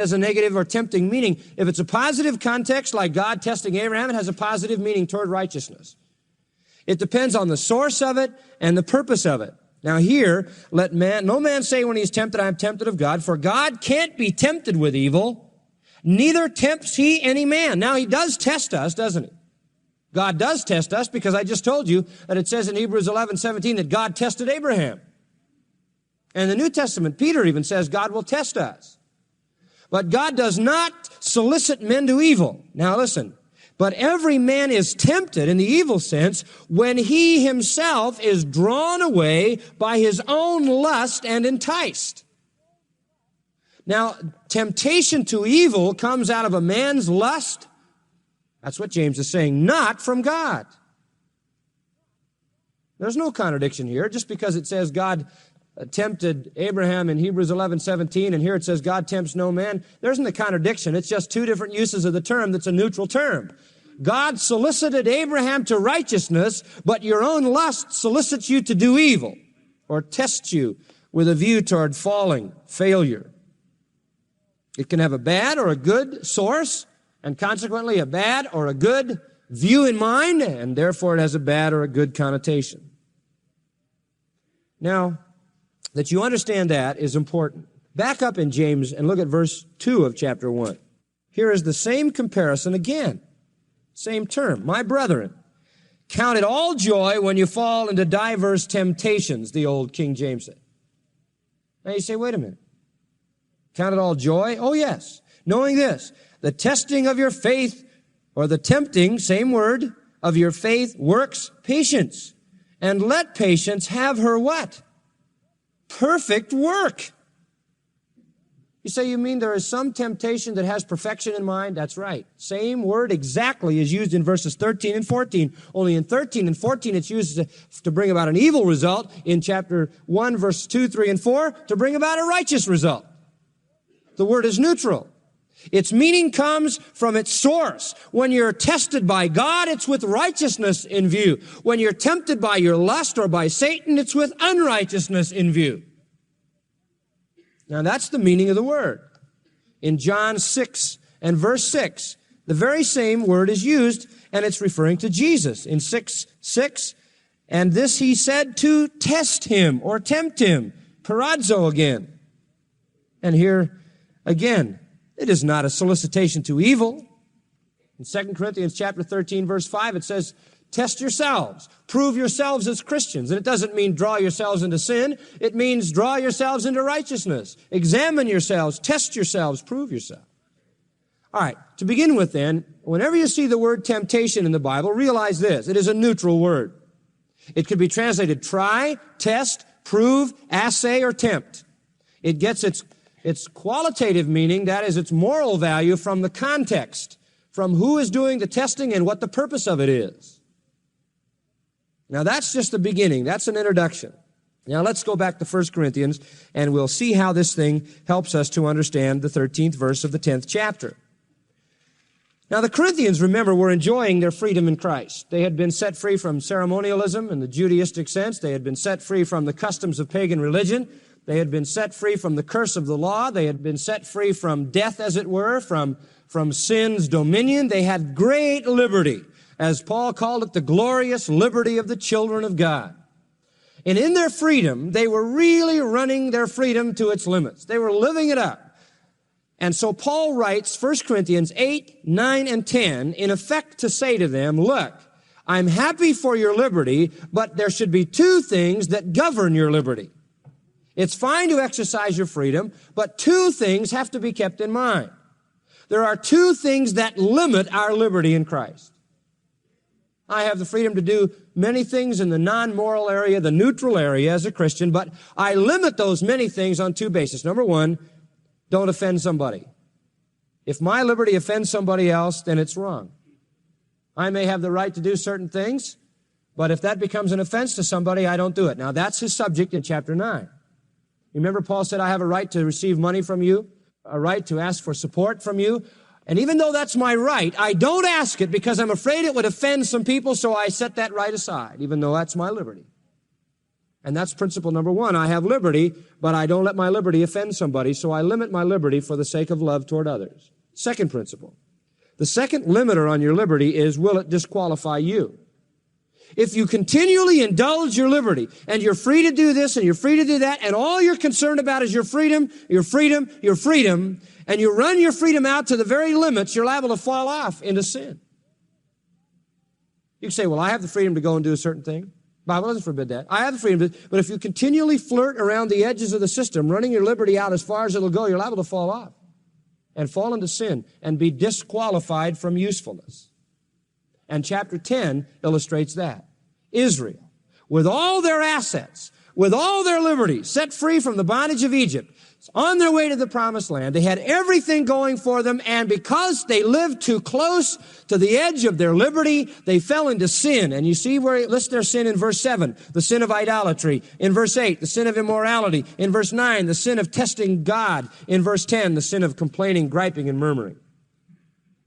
as a negative or tempting meaning. If it's a positive context, like God testing Abraham, it has a positive meaning toward righteousness. It depends on the source of it and the purpose of it. Now here, let no man say when he's tempted, I am tempted of God, for God can't be tempted with evil, neither tempts he any man. Now he does test us, doesn't he? God does test us, because I just told you that it says in Hebrews 11:17 that God tested Abraham. And in the New Testament, Peter even says God will test us. But God does not solicit men to evil. Now listen, but every man is tempted in the evil sense when he himself is drawn away by his own lust and enticed. Now, temptation to evil comes out of a man's lust. That's what James is saying, not from God. There's no contradiction here. Just because it says God tempted Abraham in Hebrews 11:17, and here it says God tempts no man, there isn't a contradiction. It's just two different uses of the term that's a neutral term. God solicited Abraham to righteousness, but your own lust solicits you to do evil, or tests you with a view toward failure. It can have a bad or a good source, and consequently a bad or a good view in mind, and therefore it has a bad or a good connotation. Now, that you understand that is important. Back up in James and look at verse 2 of chapter 1. Here is the same comparison again. Same term. My brethren, count it all joy when you fall into diverse temptations, the old King James said. Now you say, wait a minute. Count it all joy? Oh yes. Knowing this, the testing of your faith, or the tempting, same word, of your faith works patience. And let patience have her what? Perfect work. You say, you mean there is some temptation that has perfection in mind? That's right. Same word exactly is used in verses 13 and 14. Only in 13 and 14 it's used to bring about an evil result. In chapter 1, verse 2, 3, and 4, to bring about a righteous result. The word is neutral. Its meaning comes from its source. When you're tested by God, it's with righteousness in view. When you're tempted by your lust or by Satan, it's with unrighteousness in view. Now that's the meaning of the word. In John 6 and verse 6, the very same word is used, and it's referring to Jesus. In 6:6, and this he said to test him or tempt him, paradzo again. And here again, it is not a solicitation to evil. In 2 Corinthians chapter 13, verse 5, it says, test yourselves. Prove yourselves as Christians. And it doesn't mean draw yourselves into sin. It means draw yourselves into righteousness. Examine yourselves. Test yourselves. Prove yourself. All right. To begin with then, whenever you see the word temptation in the Bible, realize this. It is a neutral word. It could be translated try, test, prove, assay, or tempt. It gets its qualitative meaning, that is its moral value, from the context, from who is doing the testing and what the purpose of it is. Now that's just the beginning. That's an introduction. Now let's go back to 1 Corinthians and we'll see how this thing helps us to understand the 13th verse of the 10th chapter. Now the Corinthians, remember, were enjoying their freedom in Christ. They had been set free from ceremonialism in the Judaistic sense. They had been set free from the customs of pagan religion. They had been set free from the curse of the law. They had been set free from death, as it were, from sin's dominion. They had great liberty, as Paul called it, the glorious liberty of the children of God. And in their freedom, they were really running their freedom to its limits. They were living it up. And so Paul writes 1 Corinthians 8, 9, and 10, in effect to say to them, look, I'm happy for your liberty, but there should be two things that govern your liberty. It's fine to exercise your freedom, but two things have to be kept in mind. There are two things that limit our liberty in Christ. I have the freedom to do many things in the non-moral area, the neutral area as a Christian, but I limit those many things on two bases. Number one, don't offend somebody. If my liberty offends somebody else, then it's wrong. I may have the right to do certain things, but if that becomes an offense to somebody, I don't do it. Now that's his subject in chapter 9. Remember, Paul said, I have a right to receive money from you, a right to ask for support from you. And even though that's my right, I don't ask it because I'm afraid it would offend some people, so I set that right aside, even though that's my liberty. And that's principle number one. I have liberty, but I don't let my liberty offend somebody, so I limit my liberty for the sake of love toward others. Second principle. The second limiter on your liberty is, will it disqualify you? If you continually indulge your liberty, and you're free to do this and you're free to do that, and all you're concerned about is your freedom, your freedom, your freedom, and you run your freedom out to the very limits, you're liable to fall off into sin. You can say, well, I have the freedom to go and do a certain thing. The Bible doesn't forbid that. I have the freedom, but if you continually flirt around the edges of the system, running your liberty out as far as it'll go, you're liable to fall off and fall into sin and be disqualified from usefulness. And chapter 10 illustrates that. Israel, with all their assets, with all their liberty, set free from the bondage of Egypt, on their way to the promised land. They had everything going for them, and because they lived too close to the edge of their liberty, they fell into sin. And you see where it lists their sin in verse 7, the sin of idolatry. In verse 8, the sin of immorality. In verse 9, the sin of testing God. In verse 10, the sin of complaining, griping, and murmuring.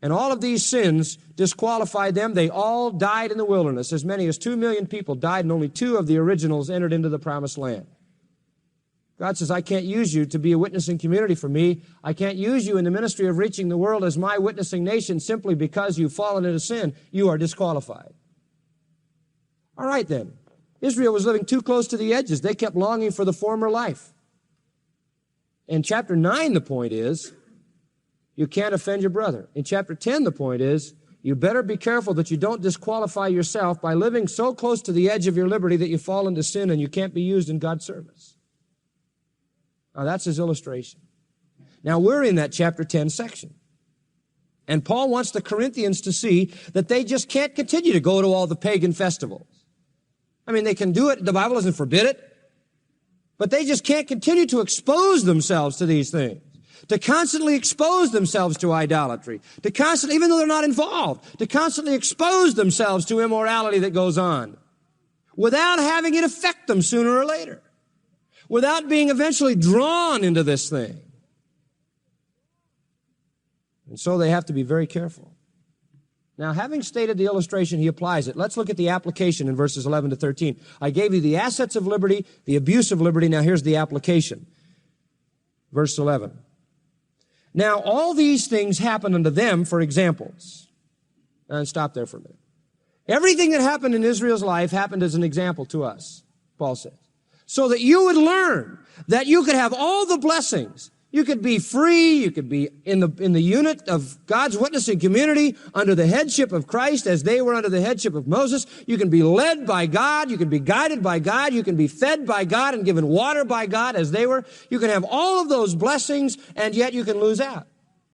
And all of these sins disqualified them. They all died in the wilderness. As many as 2 million people died, and only 2 of the originals entered into the promised land. God says, I can't use you to be a witnessing community for me. I can't use you in the ministry of reaching the world as my witnessing nation simply because you've fallen into sin. You are disqualified. All right then. Israel was living too close to the edges. They kept longing for the former life. In chapter 9, the point is, you can't offend your brother. In chapter 10, the point is, you better be careful that you don't disqualify yourself by living so close to the edge of your liberty that you fall into sin and you can't be used in God's service. Now, that's his illustration. Now, we're in that chapter 10 section. And Paul wants the Corinthians to see that they just can't continue to go to all the pagan festivals. I mean, they can do it. The Bible doesn't forbid it. But they just can't continue to expose themselves to these things. To constantly expose themselves to idolatry, to constantly, even though they're not involved, to constantly expose themselves to immorality that goes on without having it affect them sooner or later, without being eventually drawn into this thing. And so they have to be very careful. Now, having stated the illustration, he applies it. Let's look at the application in verses 11 to 13. I gave you the assets of liberty, the abuse of liberty. Now, here's the application. Verse 11. Now, all these things happen unto them for examples. And stop there for a minute. Everything that happened in Israel's life happened as an example to us, Paul says. So that you would learn that you could have all the blessings. You could be free. You could be in the unit of God's witnessing community under the headship of Christ as they were under the headship of Moses. You can be led by God. You can be guided by God. You can be fed by God and given water by God as they were. You can have all of those blessings, and yet you can lose out.